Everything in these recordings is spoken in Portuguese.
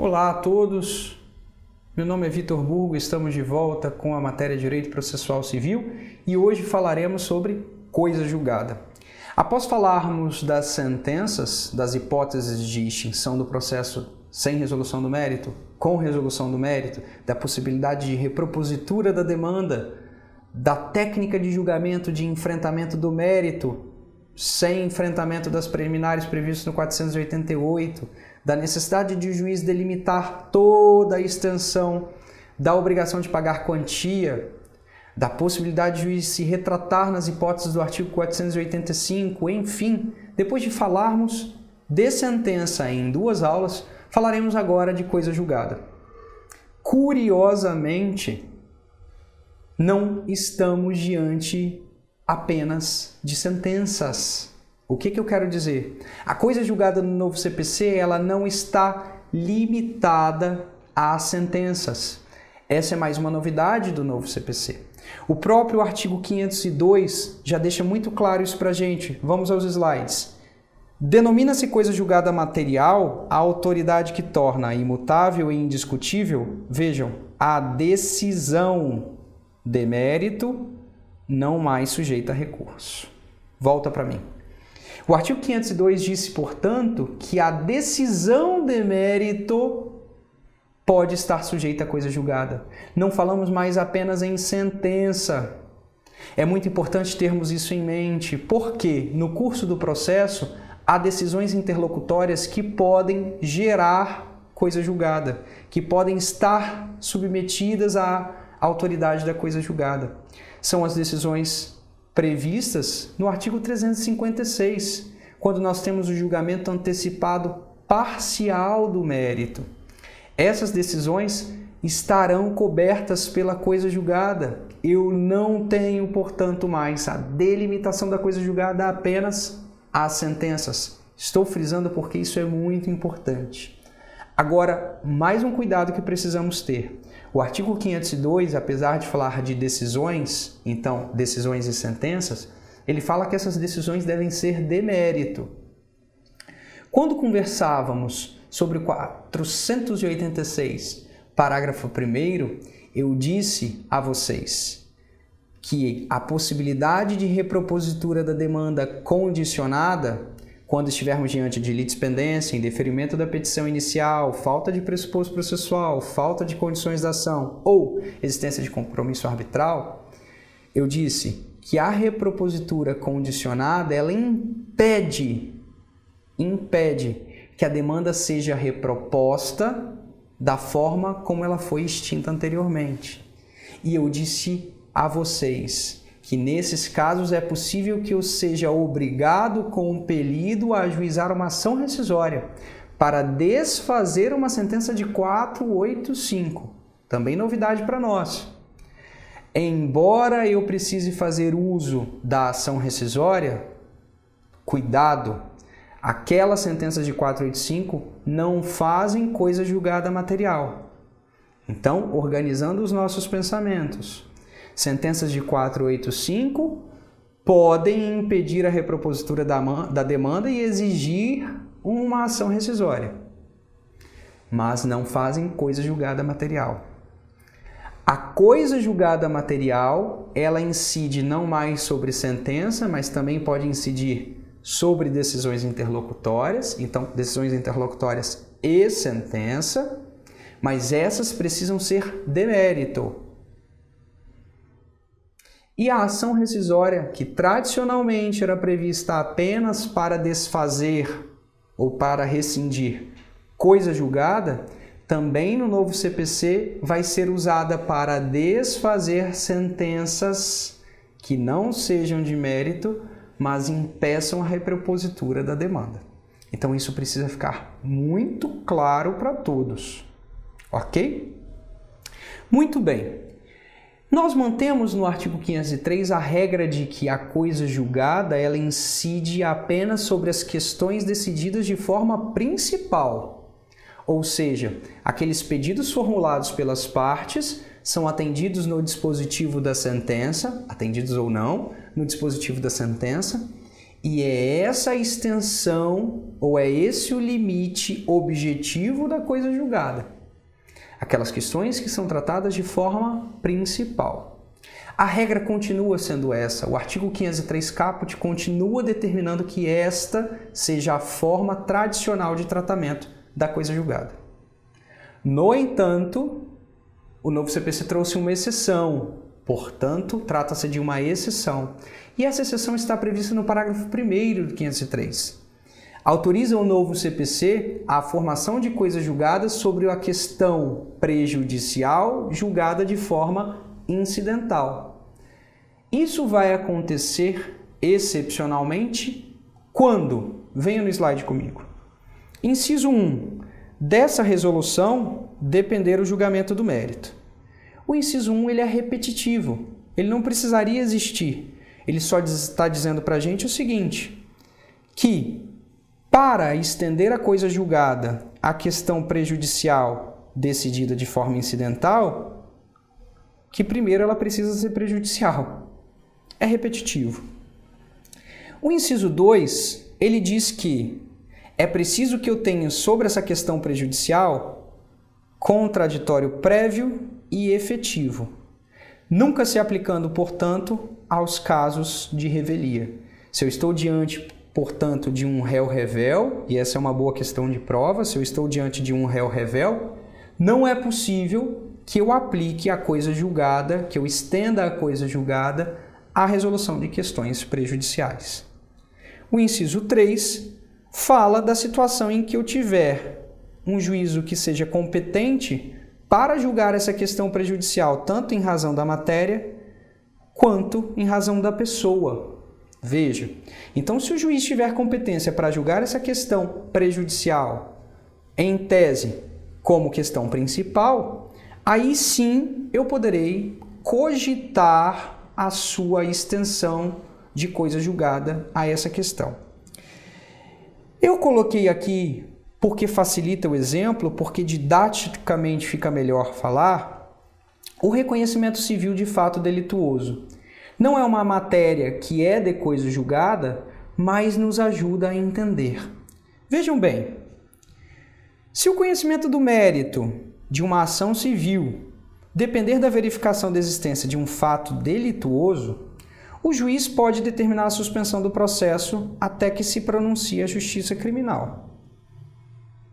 Olá a todos, meu nome é Vitor Burgo, estamos de volta com a matéria Direito Processual Civil e hoje falaremos sobre coisa julgada. Após falarmos das sentenças, das hipóteses de extinção do processo sem resolução do mérito, com resolução do mérito, da possibilidade de repropositura da demanda, da técnica de julgamento de enfrentamento do mérito, sem enfrentamento das preliminares previstas no 488, da necessidade de o juiz delimitar toda a extensão da obrigação de pagar quantia, da possibilidade de o juiz se retratar nas hipóteses do artigo 485, enfim, depois de falarmos de sentença em 2 aulas, falaremos agora de coisa julgada. Curiosamente, não estamos diante apenas de sentenças. O que eu quero dizer? A coisa julgada no novo CPC, ela não está limitada às sentenças. Essa é mais uma novidade do novo CPC. O próprio artigo 502 já deixa muito claro isso para a gente. Vamos aos slides. Denomina-se coisa julgada material a autoridade que torna imutável e indiscutível, vejam, a decisão de mérito não mais sujeita a recurso. Volta para mim. O artigo 502 disse, portanto, que a decisão de mérito pode estar sujeita a coisa julgada. Não falamos mais apenas em sentença. É muito importante termos isso em mente, porque no curso do processo há decisões interlocutórias que podem gerar coisa julgada, que podem estar submetidas à autoridade da coisa julgada. São as decisões previstas no artigo 356, quando nós temos o julgamento antecipado parcial do mérito. Essas decisões estarão cobertas pela coisa julgada. Eu não tenho, portanto, mais a delimitação da coisa julgada apenas às sentenças. Estou frisando porque isso é muito importante. Agora, mais um cuidado que precisamos ter. O artigo 502, apesar de falar de decisões, então, decisões e sentenças, ele fala que essas decisões devem ser de mérito. Quando conversávamos sobre o 486, parágrafo 1º, eu disse a vocês que a possibilidade de repropositura da demanda condicionada, quando estivermos diante de litispendência, indeferimento da petição inicial, falta de pressuposto processual, falta de condições da ação ou existência de compromisso arbitral, eu disse que a repropositura condicionada, ela impede que a demanda seja reproposta da forma como ela foi extinta anteriormente. E eu disse a vocês que nesses casos é possível que eu seja obrigado, compelido a ajuizar uma ação rescisória para desfazer uma sentença de 485. Também novidade para nós. Embora eu precise fazer uso da ação rescisória, cuidado, aquelas sentenças de 485 não fazem coisa julgada material. Então, organizando os nossos pensamentos, sentenças de 485 podem impedir a repropositura da demanda e exigir uma ação rescisória, mas não fazem coisa julgada material. A coisa julgada material, ela incide não mais sobre sentença, mas também pode incidir sobre decisões interlocutórias, então decisões interlocutórias e sentença, mas essas precisam ser de mérito. E a ação rescisória, que tradicionalmente era prevista apenas para desfazer ou para rescindir coisa julgada, também no novo CPC vai ser usada para desfazer sentenças que não sejam de mérito, mas impeçam a repropositura da demanda. Então isso precisa ficar muito claro para todos, ok? Muito bem. Nós mantemos no artigo 503 a regra de que a coisa julgada ela incide apenas sobre as questões decididas de forma principal, ou seja, aqueles pedidos formulados pelas partes são atendidos no dispositivo da sentença, atendidos ou não, no dispositivo da sentença, E é essa a extensão, ou é esse o limite objetivo da coisa julgada. Aquelas questões que são tratadas de forma principal. A regra continua sendo essa. O artigo 503 caput continua determinando que esta seja a forma tradicional de tratamento da coisa julgada. No entanto, o novo CPC trouxe uma exceção. Portanto, trata-se de uma exceção. E essa exceção está prevista no parágrafo 1º do 503. Autoriza o novo CPC a formação de coisas julgadas sobre a questão prejudicial julgada de forma incidental. Isso vai acontecer excepcionalmente quando? Venha no slide comigo. Inciso 1. Dessa resolução depender o julgamento do mérito. O inciso 1 ele é repetitivo, ele não precisaria existir. Ele só está dizendo para a gente o seguinte, que para estender a coisa julgada à questão prejudicial decidida de forma incidental, que primeiro ela precisa ser prejudicial. É repetitivo. O inciso 2, ele diz que é preciso que eu tenha sobre essa questão prejudicial contraditório prévio e efetivo, nunca se aplicando, portanto, aos casos de revelia. Se eu estou diante, portanto, de um réu revel, e essa é uma boa questão de prova, se eu estou diante de um réu revel, não é possível que eu aplique a coisa julgada, que eu estenda a coisa julgada à resolução de questões prejudiciais. O inciso 3 fala da situação em que eu tiver um juízo que seja competente para julgar essa questão prejudicial, tanto em razão da matéria, quanto em razão da pessoa. Veja, então se o juiz tiver competência para julgar essa questão prejudicial, em tese, como questão principal, aí sim eu poderei cogitar a sua extensão de coisa julgada a essa questão. Eu coloquei aqui porque facilita o exemplo, porque didaticamente fica melhor falar, o reconhecimento civil de fato delituoso. Não é uma matéria que é de coisa julgada, mas nos ajuda a entender. Vejam bem, se o conhecimento do mérito de uma ação civil depender da verificação da existência de um fato delituoso, o juiz pode determinar a suspensão do processo até que se pronuncie a justiça criminal.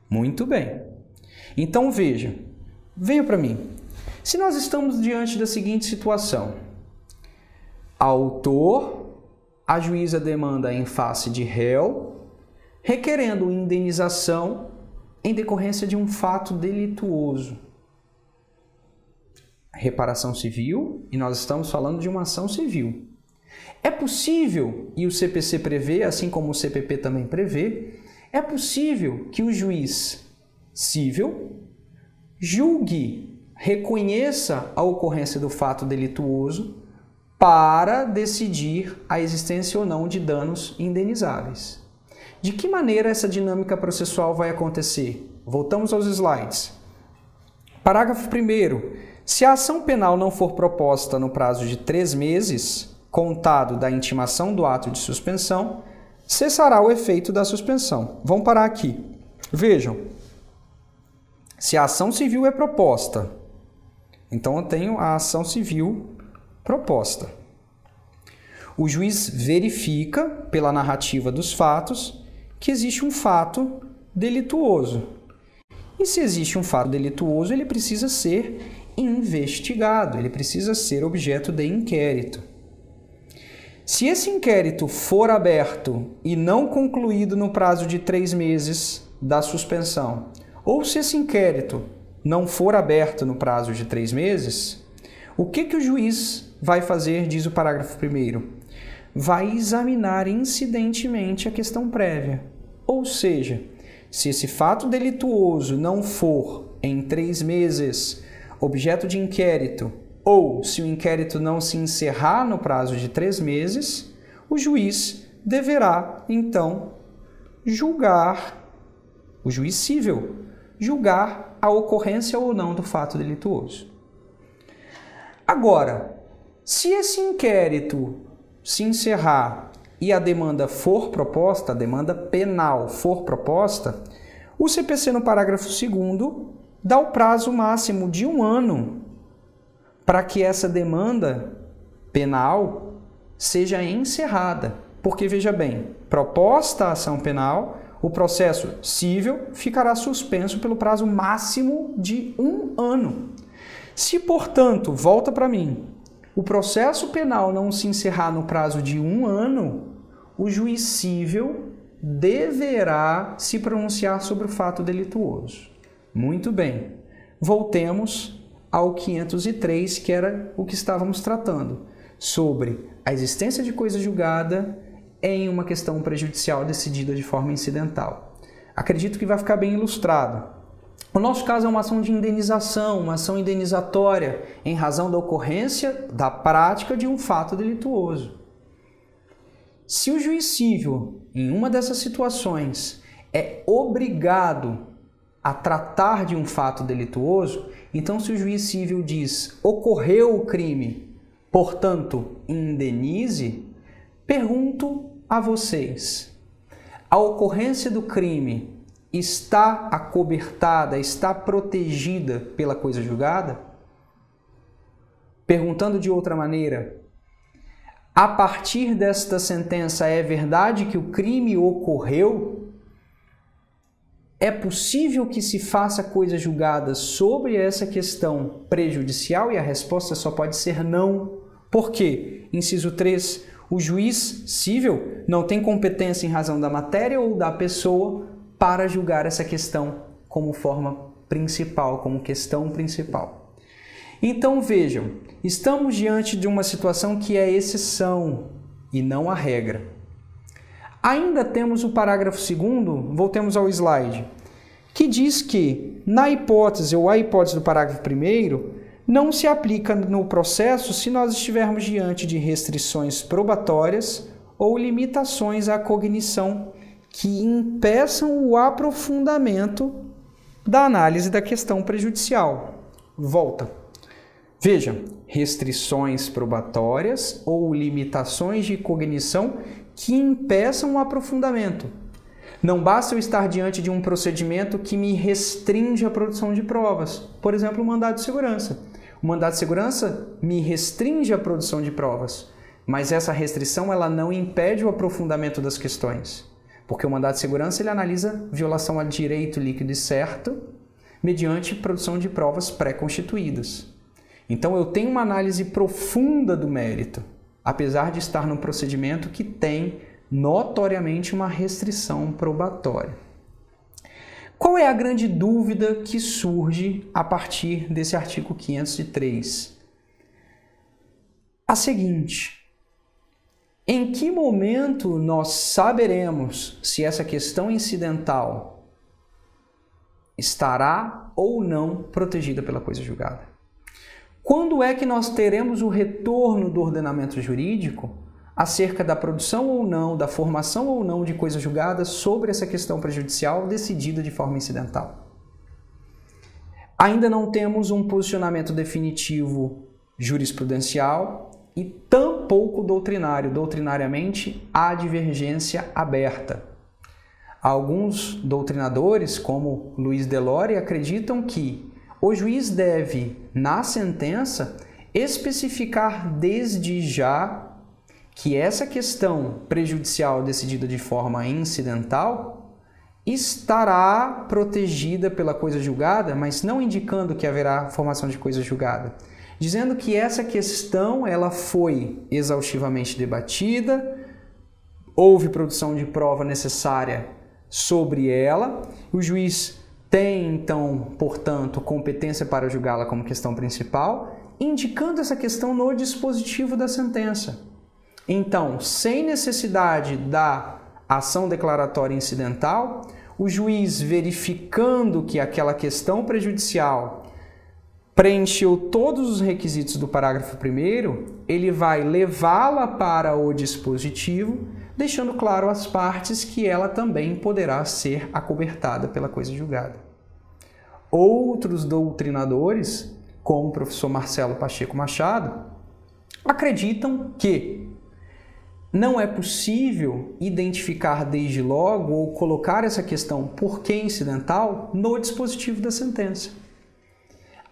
Muito bem. Então veja, venha para mim. Se nós estamos diante da seguinte situação, autor ajuiza a demanda em face de réu, requerendo indenização em decorrência de um fato delituoso. Reparação civil, e nós estamos falando de uma ação civil. É possível, e o CPC prevê, assim como o CPP também prevê, é possível que o juiz civil julgue, reconheça a ocorrência do fato delituoso para decidir a existência ou não de danos indenizáveis. De que maneira essa dinâmica processual vai acontecer? Voltamos aos slides. Parágrafo 1º. Se a ação penal não for proposta no prazo de 3 meses, contado da intimação do ato de suspensão, cessará o efeito da suspensão. Vamos parar aqui. Vejam, se a ação civil é proposta, então eu tenho a ação civil proposta. O juiz verifica, pela narrativa dos fatos, que existe um fato delituoso. E se existe um fato delituoso, ele precisa ser investigado, ele precisa ser objeto de inquérito. Se esse inquérito for aberto e não concluído no prazo de 3 meses da suspensão, ou se esse inquérito não for aberto no prazo de 3 meses, o que o juiz vai fazer, diz o parágrafo 1º? Vai examinar incidentemente a questão prévia. Ou seja, se esse fato delituoso não for em 3 meses objeto de inquérito, ou se o inquérito não se encerrar no prazo de 3 meses, o juiz deverá, então, julgar, o juiz civil, julgar a ocorrência ou não do fato delituoso. Agora, se esse inquérito se encerrar e a demanda for proposta, a demanda penal for proposta, o CPC no parágrafo 2º dá o prazo máximo de 1 ano para que essa demanda penal seja encerrada. Porque, veja bem, proposta a ação penal, o processo cível ficará suspenso pelo prazo máximo de 1 ano. Se, portanto, volta para mim, o processo penal não se encerrar no prazo de 1 ano, o juiz cível deverá se pronunciar sobre o fato delituoso. Muito bem. Voltemos ao 503, que era o que estávamos tratando, sobre a existência de coisa julgada em uma questão prejudicial decidida de forma incidental. Acredito que vai ficar bem ilustrado. O nosso caso é uma ação de indenização, uma ação indenizatória, em razão da ocorrência da prática de um fato delituoso. Se o juiz cível, em uma dessas situações, é obrigado a tratar de um fato delituoso, então se o juiz cível diz, ocorreu o crime, portanto, indenize, pergunto a vocês, a ocorrência do crime está acobertada, está protegida pela coisa julgada? Perguntando de outra maneira, a partir desta sentença é verdade que o crime ocorreu? É possível que se faça coisa julgada sobre essa questão prejudicial? E a resposta só pode ser não. Por quê? Inciso 3, o juiz cível não tem competência em razão da matéria ou da pessoa para julgar essa questão como forma principal, como questão principal. Então vejam, estamos diante de uma situação que é exceção e não a regra. Ainda temos o parágrafo 2º, voltemos ao slide, que diz que, na hipótese ou a hipótese do parágrafo 1º, não se aplica no processo se nós estivermos diante de restrições probatórias ou limitações à cognição que impeçam o aprofundamento da análise da questão prejudicial. Volta. Veja, restrições probatórias ou limitações de cognição que impeçam o aprofundamento. Não basta eu estar diante de um procedimento que me restringe a produção de provas. Por exemplo, o mandado de segurança. O mandado de segurança me restringe a produção de provas, mas essa restrição ela não impede o aprofundamento das questões. Porque o mandado de segurança ele analisa violação a direito líquido e certo mediante produção de provas pré-constituídas. Então eu tenho uma análise profunda do mérito, apesar de estar num procedimento que tem notoriamente uma restrição probatória. Qual é a grande dúvida que surge a partir desse artigo 503? A seguinte: em que momento nós saberemos se essa questão incidental estará ou não protegida pela coisa julgada? Quando é que nós teremos o retorno do ordenamento jurídico acerca da produção ou não, da formação ou não de coisa julgada sobre essa questão prejudicial decidida de forma incidental? Ainda não temos um posicionamento definitivo jurisprudencial e tampouco doutrinário. Doutrinariamente, há divergência aberta. Alguns doutrinadores, como Luiz Delore, acreditam que o juiz deve, na sentença, especificar desde já que essa questão prejudicial decidida de forma incidental estará protegida pela coisa julgada, mas não indicando que haverá formação de coisa julgada, dizendo que essa questão ela foi exaustivamente debatida, houve produção de prova necessária sobre ela, o juiz tem, então, portanto, competência para julgá-la como questão principal, indicando essa questão no dispositivo da sentença. Então, sem necessidade da ação declaratória incidental, o juiz, verificando que aquela questão prejudicial preencheu todos os requisitos do parágrafo 1º, ele vai levá-la para o dispositivo, deixando claro às partes que ela também poderá ser acobertada pela coisa julgada. Outros doutrinadores, como o professor Marcelo Pacheco Machado, acreditam que não é possível identificar desde logo ou colocar essa questão por que incidental no dispositivo da sentença.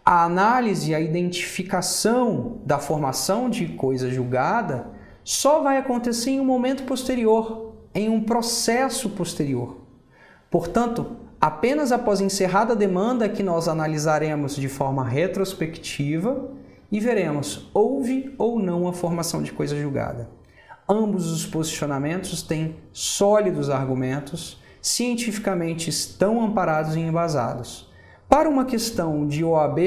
A análise, a identificação da formação de coisa julgada só vai acontecer em um momento posterior, em um processo posterior. Portanto, apenas após encerrada a demanda que nós analisaremos de forma retrospectiva e veremos houve ou não a formação de coisa julgada. Ambos os posicionamentos têm sólidos argumentos, cientificamente estão amparados e embasados. Para uma questão de OAB,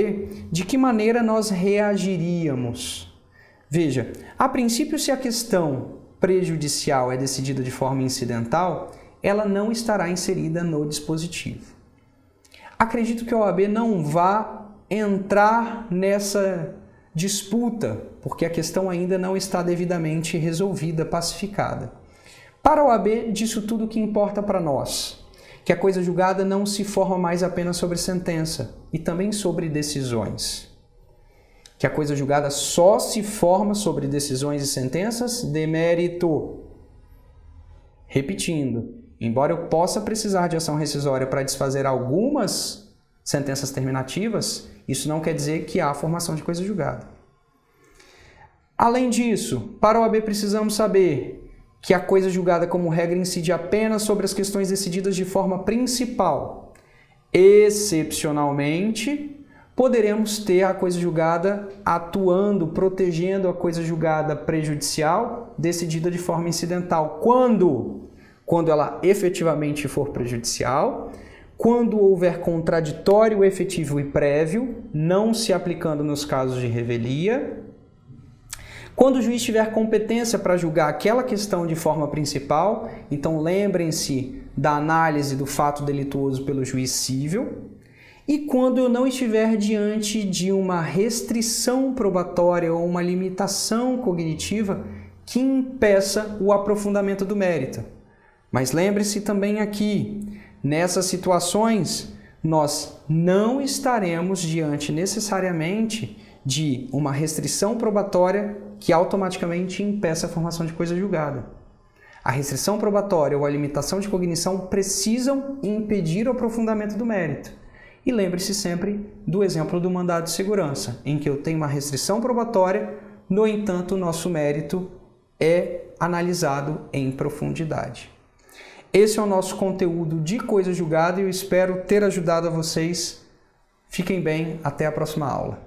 de que maneira nós reagiríamos? Veja, a princípio, se a questão prejudicial é decidida de forma incidental, ela não estará inserida no dispositivo. Acredito que a OAB não vá entrar nessa disputa, porque a questão ainda não está devidamente resolvida, pacificada. Para a OAB, disso tudo que importa para nós, que a coisa julgada não se forma mais apenas sobre sentença e também sobre decisões. Que a coisa julgada só se forma sobre decisões e sentenças de mérito. Repetindo, embora eu possa precisar de ação rescisória para desfazer algumas sentenças terminativas, isso não quer dizer que há formação de coisa julgada. Além disso, para a OAB precisamos saber que a coisa julgada como regra incide apenas sobre as questões decididas de forma principal. Excepcionalmente, poderemos ter a coisa julgada atuando, protegendo a coisa julgada prejudicial, decidida de forma incidental. Quando ela efetivamente for prejudicial, quando houver contraditório efetivo e prévio, não se aplicando nos casos de revelia, quando o juiz tiver competência para julgar aquela questão de forma principal, então lembrem-se da análise do fato delituoso pelo juiz cível, e quando eu não estiver diante de uma restrição probatória ou uma limitação cognitiva que impeça o aprofundamento do mérito. Mas lembre-se também aqui, nessas situações, nós não estaremos diante necessariamente de uma restrição probatória que automaticamente impeça a formação de coisa julgada. A restrição probatória ou a limitação de cognição precisam impedir o aprofundamento do mérito. E lembre-se sempre do exemplo do mandado de segurança, em que eu tenho uma restrição probatória, no entanto, o nosso mérito é analisado em profundidade. Esse é o nosso conteúdo de coisa julgada e eu espero ter ajudado a vocês. Fiquem bem, até a próxima aula.